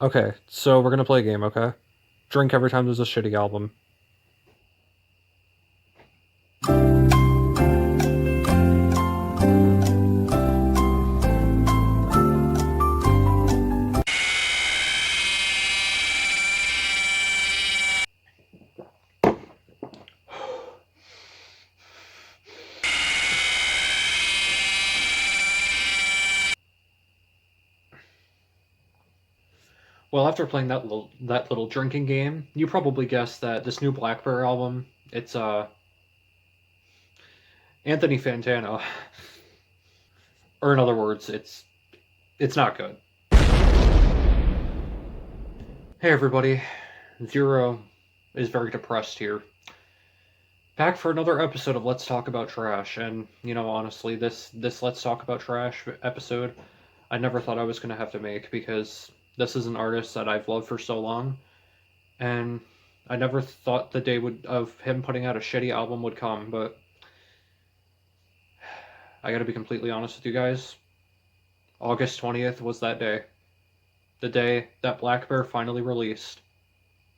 Okay, so we're gonna play a game, okay? Drink every time there's a shitty album. Well, after playing that little drinking game, you probably guessed that this new BLACKBEAR album, it's Anthony Fantano. Or in other words, it's not good. Hey everybody, Zero is very depressed here. Back for another episode of Let's Talk About Trash, and honestly, this Let's Talk About Trash episode, I never thought I was gonna have to make because this is an artist that I've loved for so long, and I never thought the day would of him putting out a shitty album would come, but I gotta be completely honest with you guys. August 20th was that day. The day that BLACKBEAR finally released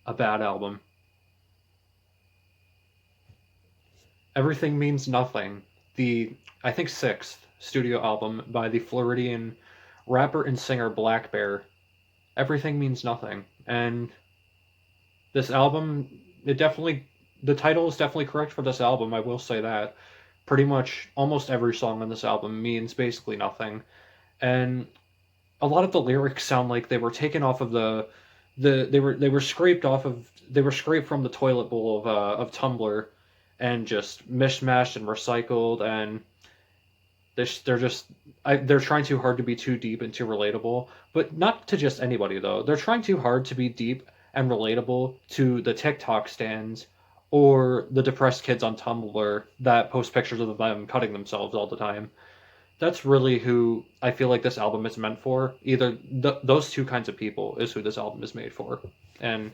a bad album. Everything Means Nothing, the, I think, sixth studio album by the Floridian rapper and singer BLACKBEAR. Everything Means Nothing. And this album, it definitely, the title is definitely correct for this album, I will say that. Pretty much almost every song on this album means basically nothing. And a lot of the lyrics sound like they were taken off of they were scraped off of they were scraped from the toilet bowl of Tumblr and just mishmashed and recycled, and they're just they're trying too hard to be too deep and too relatable, but not to just anybody though. They're trying too hard to be deep and relatable to the TikTok stands or the depressed kids on Tumblr that post pictures of them cutting themselves all the time. That's really who I feel like this album is meant for. Either those two kinds of people is who this album is made for, and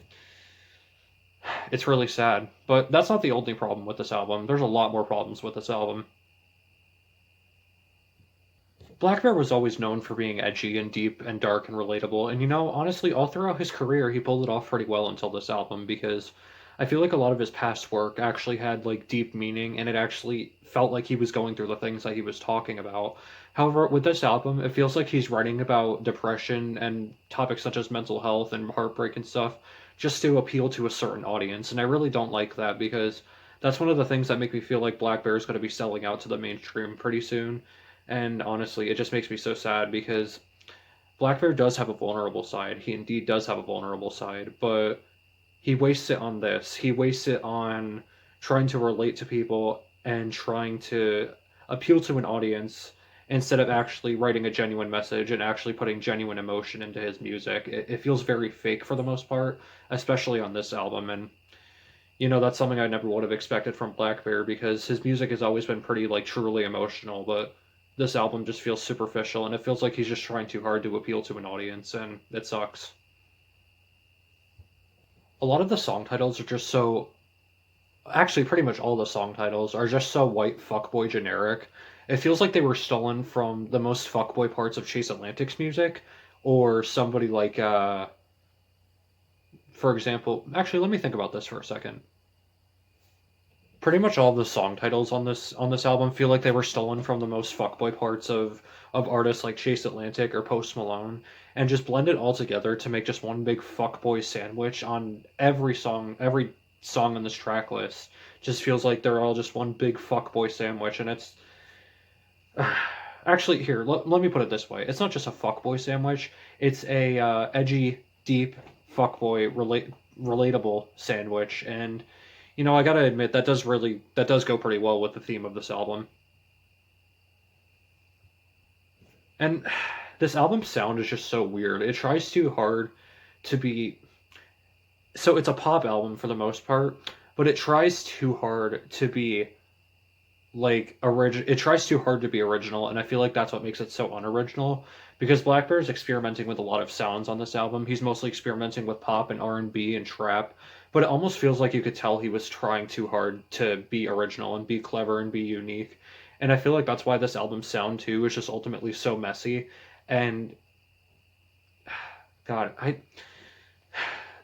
it's really sad. But that's not the only problem with this album. There's a lot more problems with this album. BlackBear was always known for being edgy and deep and dark and relatable, and honestly, all throughout his career, he pulled it off pretty well until this album because I feel like a lot of his past work actually had like deep meaning and it actually felt like he was going through the things that he was talking about. However, with this album, it feels like he's writing about depression and topics such as mental health and heartbreak and stuff just to appeal to a certain audience, and I really don't like that because that's one of the things that make me feel like BlackBear is going to be selling out to the mainstream pretty soon. And honestly, it just makes me so sad because BlackBear does have a vulnerable side. He indeed does have a vulnerable side, but he wastes it on this. He wastes it on trying to relate to people and trying to appeal to an audience instead of actually writing a genuine message and actually putting genuine emotion into his music. It feels very fake for the most part, especially on this album. And that's something I never would have expected from BlackBear because his music has always been pretty like truly emotional, but this album just feels superficial and it feels like he's just trying too hard to appeal to an audience, and it sucks. A lot of the song titles are just so, actually pretty much all the song titles are just so white fuckboy generic. It feels like they were stolen from the most fuckboy parts of Chase Atlantic's music, or somebody like for example, actually let me think about this for a second. Pretty much all the song titles on this album feel like they were stolen from the most fuckboy parts of artists like Chase Atlantic or Post Malone and just blended all together to make just one big fuckboy sandwich on every song. Every song on this track list just feels like they're all just one big fuckboy sandwich, and it's actually here. Let me put it this way: it's not just a fuckboy sandwich; it's a edgy, deep fuckboy relatable sandwich, and I gotta admit that does go pretty well with the theme of this album. And this album's sound is just so weird. It tries too hard to be, so it's a pop album for the most part, but it tries too hard to be like it tries too hard to be original, and I feel like that's what makes it so unoriginal because BlackBear is experimenting with a lot of sounds on this album. He's mostly experimenting with pop and R&B and trap, but it almost feels like you could tell he was trying too hard to be original and be clever and be unique. And I feel like that's why this album's sound too is just ultimately so messy, and God,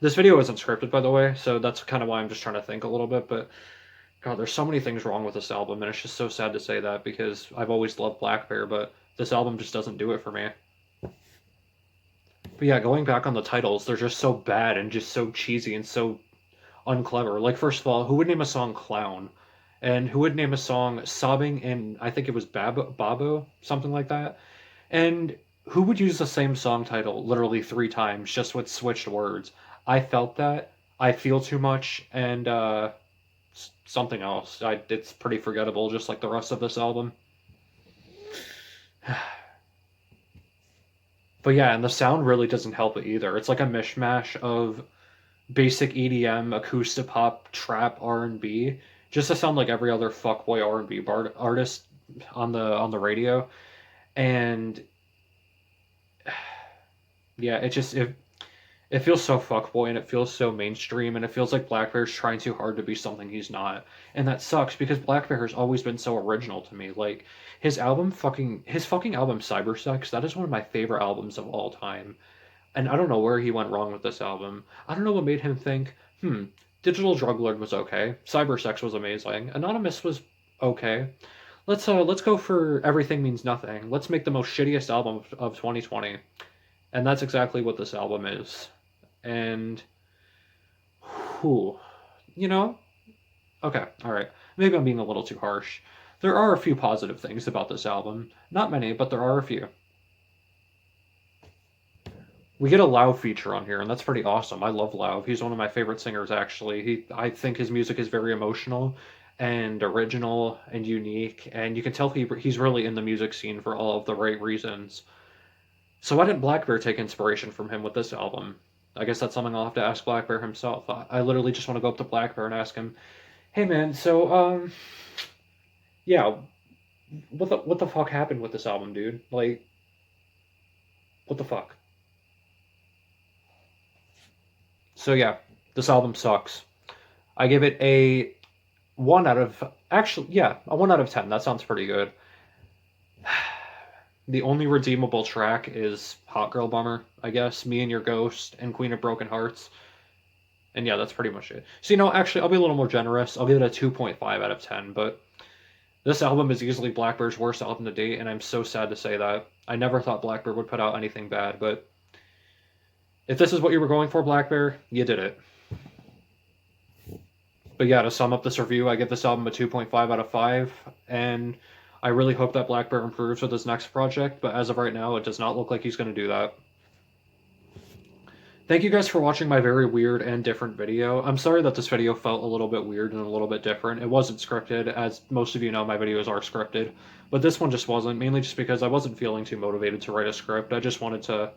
this video isn't scripted, by the way, so that's kind of why I'm just trying to think a little bit, but God, there's so many things wrong with this album, and it's just so sad to say that because I've always loved BLACKBEAR, but this album just doesn't do it for me. But yeah, going back on the titles, they're just so bad and just so cheesy and so unclever. Like, first of all, who would name a song Clown? And who would name a song Sobbing and I think it was Babo, something like that? And who would use the same song title literally 3 times just with switched words? I felt that. I feel too much, and something else. It's pretty forgettable, just like the rest of this album. But yeah, and the sound really doesn't help it either. It's like a mishmash of basic EDM, acoustic pop, trap, R&B, just to sound like every other fuckboy R&B artist on the radio. And yeah, it feels so fuckboy and it feels so mainstream and it feels like BLACKBEAR's trying too hard to be something he's not. And that sucks because BLACKBEAR has always been so original to me. Like his fucking album CYBERSEX, that is one of my favorite albums of all time. And I don't know where he went wrong with this album. I don't know what made him think, Digital Drug Lord was okay. CYBERSEX was amazing. Anonymous was okay. Let's go for Everything Means Nothing. Let's make the most shittiest album of 2020. And that's exactly what this album is. And whew, you know, okay, all right. Maybe I'm being a little too harsh. There are a few positive things about this album. Not many, but there are a few. We get a Lauv feature on here, and that's pretty awesome. I love Lauv. He's one of my favorite singers, actually. I think his music is very emotional and original and unique, and you can tell he's really in the music scene for all of the right reasons. So why didn't BLACKBEAR take inspiration from him with this album? I guess that's something I'll have to ask BLACKBEAR himself. I literally just want to go up to BLACKBEAR and ask him, "Hey man, so yeah, what the fuck happened with this album, dude? Like, what the fuck?" So yeah, this album sucks. I give it a 1 out of actually yeah, a 1 out of 10. That sounds pretty good. The only redeemable track is Hot Girl Bummer, I guess. Me and Your Ghost and Queen of Broken Hearts. And yeah, that's pretty much it. So, actually, I'll be a little more generous. I'll give it a 2.5 out of 10, but this album is easily BLACKBEAR's worst album to date, and I'm so sad to say that. I never thought BLACKBEAR would put out anything bad, but if this is what you were going for, BLACKBEAR, you did it. But yeah, to sum up this review, I give this album a 2.5 out of 5, and I really hope that BLACKBEAR improves with his next project, but as of right now, it does not look like he's going to do that. Thank you guys for watching my very weird and different video. I'm sorry that this video felt a little bit weird and a little bit different. It wasn't scripted, as most of you know my videos are scripted, but this one just wasn't, mainly just because I wasn't feeling too motivated to write a script. I just wanted to,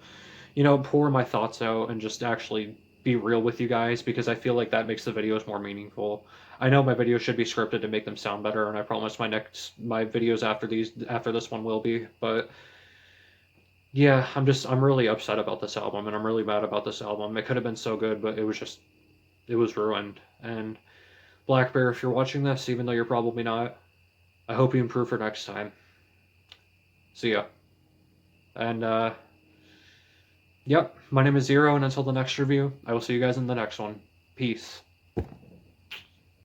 pour my thoughts out and just actually be real with you guys, because I feel like that makes the videos more meaningful. I know my videos should be scripted to make them sound better, and I promise my videos after this one will be, but yeah, I'm really upset about this album, and I'm really mad about this album. It could have been so good, but it was ruined. And BLACKBEAR, if you're watching this, even though you're probably not, I hope you improve for next time. See ya. And yep, my name is Zero, and until the next review, I will see you guys in the next one. Peace.